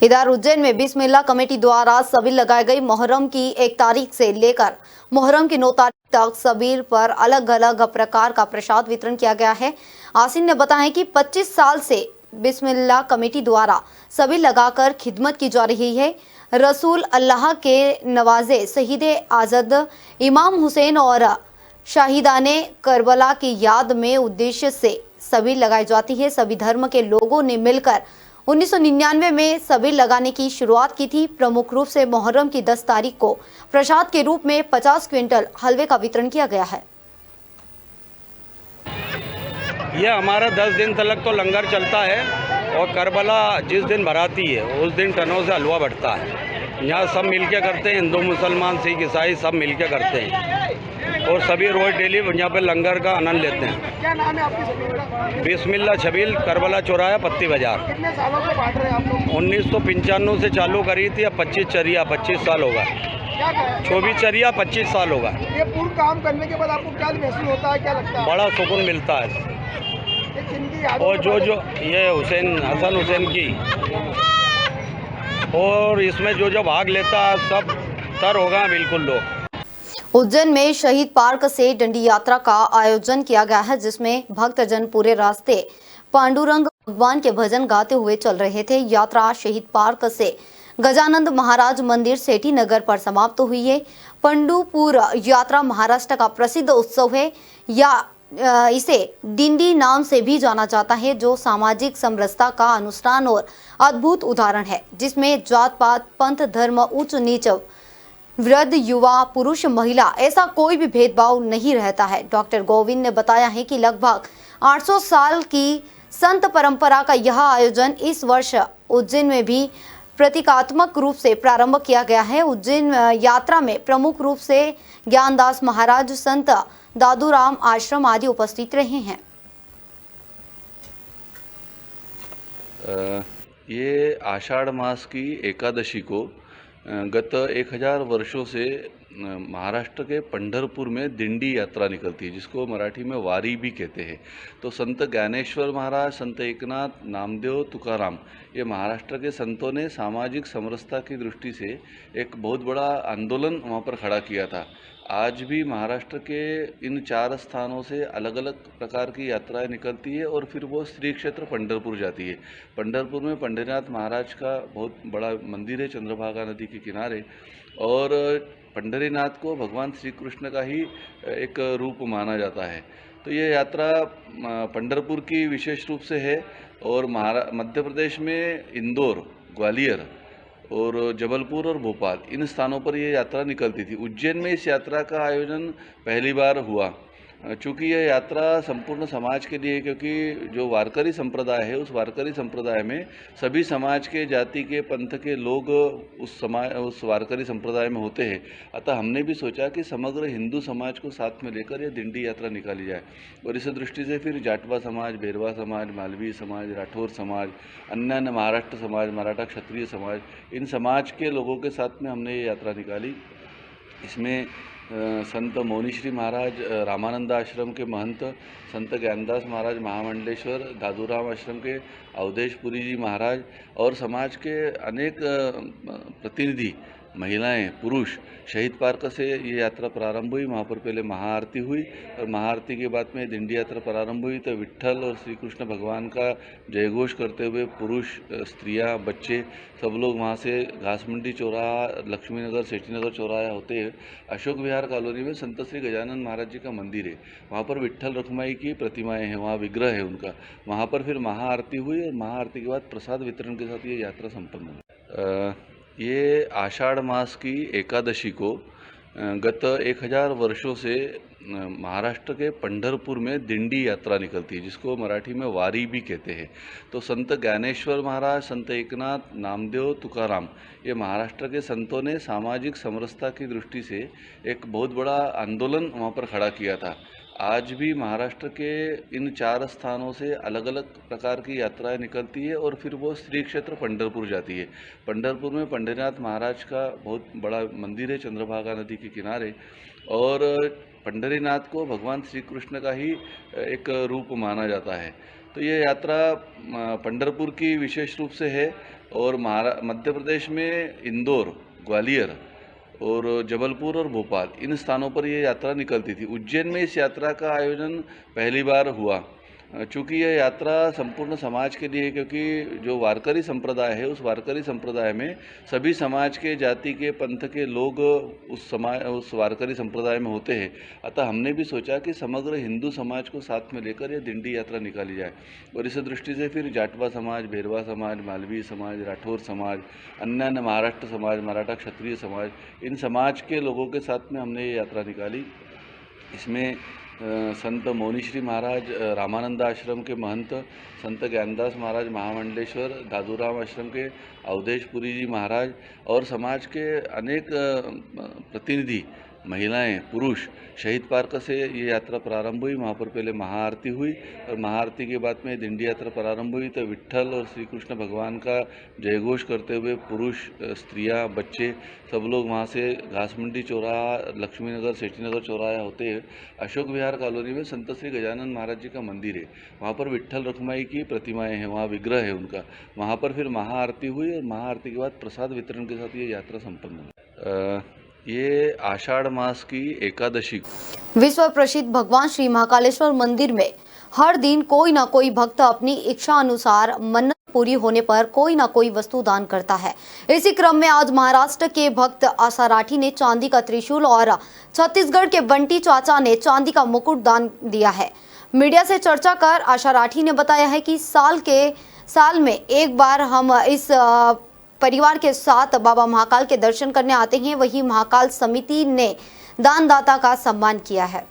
इधर उज्जैन में बिस्मिल्लाह कमेटी द्वारा सबील लगाई गई मुहर्रम की 1 तारीख से लेकर मुहर्रम की 9 तारीख तक सबील पर अलग अलग प्रकार का प्रसाद वितरण किया गया है। आसिन ने बताया कि 25 साल से बिस्मिल्लाह कमेटी द्वारा सबील लगाकर खिदमत की जा रही है। रसूल अल्लाह के नवाजे शहीद आज़ाद इमाम हुसैन और शाहिदाने करबला की याद में उद्देश्य से सबील लगाई जाती है। सभी धर्म के लोगों ने मिलकर 1999 में सबील लगाने की शुरुआत की थी। प्रमुख रूप से मुहर्रम की 10 तारीख को प्रसाद के रूप में 50 क्विंटल हलवे का वितरण किया गया है। यह हमारा 10 दिन तक तो लंगर चलता है और करबला जिस दिन भराती है उस दिन टनों से हलवा बढ़ता है। यहाँ सब मिलके करते हैं, हिंदू मुसलमान सिख ईसाई सब मिलके करते हैं और सभी रोज़ डेली यहाँ पे लंगर का आनंद लेते हैं। क्या नाम है आपकी सबील का? बिस्मिल्लाह छबील करबला चौराहा पत्ती बाजार। कितने सालों से बांट रहे हैं आप लोग? 1995 से चालू करी थी, अब 25 साल होगा। क्या कहें? 24 चरिया 25 साल होगा। ये पूर्ण काम करने के बाद आपको क्या महसूस होता है, क्या लगता है? बड़ा सुकून मिलता है। ये जिनकी यादों और में जो बड़े- ये हसन हुसैन की और इसमें जो भाग लेता है सब तर होगा बिल्कुल लोग। उज्जैन में शहीद पार्क से डंडी यात्रा का आयोजन किया गया है, जिसमें भक्तजन पूरे रास्ते पांडुरंग भगवान के भजन गाते हुए चल रहे थे। यात्रा शहीद पार्क से गजानंद महाराज मंदिर सेठी नगर पर समाप्त हुई है। पंढरपूर यात्रा महाराष्ट्र का प्रसिद्ध उत्सव है या इसे दिंडी नाम से भी जाना जाता है, जो सामाजिक समरसता का अनुष्ठान और अद्भुत उदाहरण है, जिसमें जात पात पंथ धर्म उच्च नीच वृद्ध युवा पुरुष महिला ऐसा कोई भी भेदभाव नहीं रहता है। डॉक्टर गोविंद ने बताया है कि लगभग 800 साल की संत परंपरा का यह आयोजन इस वर्ष उज्जैन में भी प्रतीकात्मक रूप से प्रारंभ किया गया है। उज्जैन यात्रा में प्रमुख रूप से ज्ञानदास महाराज, संत दादूराम आश्रम आदि उपस्थित रहे हैं। ये आषाढ़ मास की एकादशी को गत 1000 वर्षों से महाराष्ट्र के पंढरपुर में दिंडी यात्रा निकलती है, जिसको मराठी में वारी भी कहते हैं। तो संत ज्ञानेश्वर महाराज, संत एकनाथ, नामदेव, तुकाराम, ये महाराष्ट्र के संतों ने सामाजिक समरसता की दृष्टि से एक बहुत बड़ा आंदोलन वहाँ पर खड़ा किया था। आज भी महाराष्ट्र के इन 4 स्थानों से अलग अलग प्रकार की यात्राएं निकलती है और फिर वो श्री क्षेत्र पंढरपुर जाती है। पंढरपुर में पंढरीनाथ महाराज का बहुत बड़ा मंदिर है चंद्रभागा नदी के किनारे, और पंढरीनाथ को भगवान श्री कृष्ण का ही एक रूप माना जाता है। तो ये यात्रा पंढरपुर की विशेष रूप से है और मध्य प्रदेश में इंदौर, ग्वालियर और जबलपुर और भोपाल, इन स्थानों पर ये यात्रा निकलती थी। उज्जैन में इस यात्रा का आयोजन पहली बार हुआ। चूँकि यह यात्रा संपूर्ण समाज के लिए, क्योंकि जो वारकरी संप्रदाय है उस वारकरी संप्रदाय में सभी समाज के, जाति के, पंथ के लोग उस वारकरी संप्रदाय में होते हैं। अतः हमने भी सोचा कि समग्र हिंदू समाज को साथ में लेकर यह दिंडी यात्रा निकाली जाए, और इस दृष्टि से फिर जाटवा समाज, बेरवा समाज, मालवी समाज, राठौर समाज, अन्य महाराष्ट्र समाज, मराठा क्षत्रिय समाज, इन समाज के लोगों के साथ में हमने ये यात्रा निकाली। इसमें संत मौनीश्री महाराज रामानंद आश्रम के महंत, संत ज्ञानदास महाराज महामंडलेश्वर, दादूराम आश्रम के अवधेशपुरी जी महाराज और समाज के अनेक प्रतिनिधि, महिलाएं, पुरुष, शहीद पार्क से ये यात्रा प्रारंभ हुई। वहाँ पर पहले महाआरती हुई और महाआरती के बाद में दिंडी यात्रा प्रारंभ हुई। तो विट्ठल और श्री कृष्ण भगवान का जयघोष करते हुए पुरुष, स्त्रियां, बच्चे सब लोग वहाँ से घासमंडी चौराहा, लक्ष्मीनगर, सेठीनगर चौराहा होते हैं अशोक विहार कॉलोनी में संत श्री गजानन महाराज जी का मंदिर है। वहाँ पर विट्ठल रखमाई की प्रतिमाएँ हैं, वहाँ विग्रह है उनका। वहाँ पर फिर महाआरती हुई और महाआरती के बाद प्रसाद वितरण के साथ ये यात्रा संपन्न हुई। ये आषाढ़ मास की एकादशी को गत 1000 वर्षों से महाराष्ट्र के पंढरपुर में दिंडी यात्रा निकलती है, जिसको मराठी में वारी भी कहते हैं। तो संत ज्ञानेश्वर महाराज, संत एकनाथ, नामदेव, तुकाराम, ये महाराष्ट्र के संतों ने सामाजिक समरसता की दृष्टि से एक बहुत बड़ा आंदोलन वहाँ पर खड़ा किया था। आज भी महाराष्ट्र के इन 4 स्थानों से अलग अलग प्रकार की यात्राएं निकलती है और फिर वो श्री क्षेत्र पंढरपुर जाती है। पंढरपुर में पंढरीनाथ महाराज का बहुत बड़ा मंदिर है चंद्रभागा नदी के किनारे, और पंढरीनाथ को भगवान श्री कृष्ण का ही एक रूप माना जाता है। तो ये यात्रा पंढरपुर की विशेष रूप से है और मध्य प्रदेश में इंदौर, ग्वालियर और जबलपुर और भोपाल, इन स्थानों पर ये यात्रा निकलती थी। उज्जैन में इस यात्रा का आयोजन पहली बार हुआ। चूँकि यह यात्रा संपूर्ण समाज के लिए है, क्योंकि जो वारकरी संप्रदाय है, उस वारकरी संप्रदाय में सभी समाज के, जाति के, पंथ के लोग उस वारकरी संप्रदाय में होते हैं। अतः हमने भी सोचा कि समग्र हिंदू समाज को साथ में लेकर यह दिंडी यात्रा निकाली जाए, और इस दृष्टि से फिर जाटवा समाज, भेरवा समाज, मालवीय समाज, राठौर समाज, अन्य महाराष्ट्र समाज, मराठा क्षत्रिय समाज, इन समाज के लोगों के साथ में हमने ये यात्रा निकाली। इसमें संत मौनीश्री महाराज रामानंद आश्रम के महंत, संत ज्ञानदास महाराज महामंडलेश्वर, दादूराम आश्रम के अवधेश पुरी जी महाराज और समाज के अनेक प्रतिनिधि, महिलाएं, पुरुष, शहीद पार्क से ये यात्रा प्रारंभ हुई। वहाँ पर पहले महाआरती हुई और महाआरती के बाद में दिंडी यात्रा प्रारंभ हुई। तो विट्ठल और श्री कृष्ण भगवान का जयघोष करते हुए पुरुष, स्त्रियां, बच्चे सब लोग वहाँ से घासमंडी चौराहा, लक्ष्मीनगर, सेठीनगर चौराहा होते हैं अशोक विहार कॉलोनी में संत श्री गजानन महाराज जी का मंदिर है। वहाँ पर विट्ठल रखमाई की प्रतिमाएँ हैं, वहाँ विग्रह है उनका। वहाँ पर फिर महाआरती हुई और महाआरती के बाद प्रसाद वितरण के साथ ये यात्रा संपन्न हुई। ये आषाढ़ मास की एकादशी को विश्व प्रसिद्ध भगवान श्री महाकालेश्वर मंदिर में हर दिन कोई ना कोई भक्त अपनी इच्छा अनुसार मन्नत पूरी होने पर कोई ना कोई वस्तु दान करता है। इसी क्रम में आज महाराष्ट्र के भक्त आशा राठी ने चांदी का त्रिशूल और छत्तीसगढ़ के बंटी चाचा ने चांदी का मुकुट दान दिया है। मीडिया से चर्चा कर आशा राठी ने बताया है कि साल में एक बार हम इस परिवार के साथ बाबा महाकाल के दर्शन करने आते हैं। वही महाकाल समिति ने दानदाता का सम्मान किया है।